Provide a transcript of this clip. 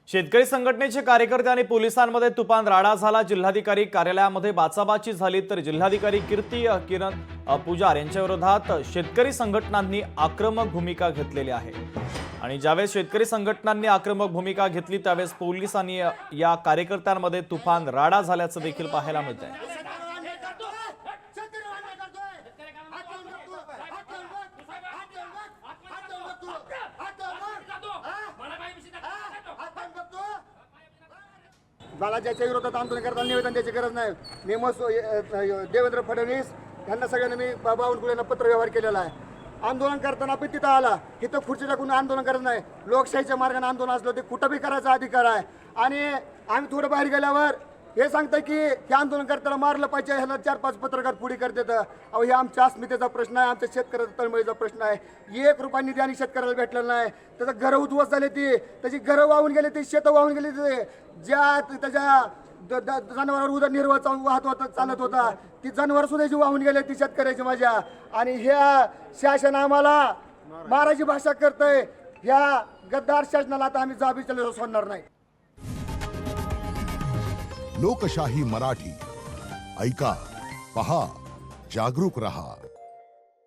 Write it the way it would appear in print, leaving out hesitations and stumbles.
शेतकरी संघटनेचे कार्यकर्ते आणि पोलिसांमध्ये तुफान राडा झाला। जिल्हाधिकारी कार्यालयामध्ये बाचाबाची झाली तर जिल्हाधिकारी किरण पुजार यांच्या विरोधात शेतकरी संघटनांनी आक्रमक भूमिका घेतलेली आहे। आणि ज्यावेळेस शेतकरी संघटनांनी आक्रमक भूमिका घेतली त्यावेळेस पोलिसांनी या कार्यकर्त्यांमध्ये तुफान राडा झाल्याचं देखील पाहायला मिळतंय। मला ज्याच्या विरोधात आंदोलन करताना निवेदन द्यायची गरज नाही। देवेंद्र फडणवीस यांना सगळ्यांना मी बावनकुळेंना पत्र व्यवहार केलेला आहे। आंदोलन करताना पण तिथं आला, इथं खुर्ची टाकून आंदोलन करत नाही। लोकशाहीच्या मार्गाने आंदोलन असलं ते कुठं बी करायचा अधिकार आहे। आणि आम्ही थोडं बाहेर गेल्यावर हे सांगतं की हे आंदोलन करताना मारलं पाहिजे, ह्याला 4-5 पत्रकार पुढे करतात। अहो हे आमच्या अस्मितेचा प्रश्न आहे, आमच्या शेतकऱ्याचा तळमळीचा प्रश्न आहे। 1 रुपया निधी आणि शेतकऱ्याला भेटलेला नाही। त्याचं घरं उद्ध्वस्त झाले, ती त्याची घरं वाहून गेले, ते शेतं वाहून गेले, ते ज्या त्याच्या जनावरांवर उदरनिर्वाह चालत होता ती जनावर सुद्धा जी वाहून गेले, ती शेतकऱ्याची माझ्या। आणि ह्या शासन आम्हाला माराची भाषा करतंय। ह्या गद्दार शासनाला आता आम्ही जाबीर सोडणार नाही। लोकशाही मराठी ऐका, पहा, जागरूक रहा।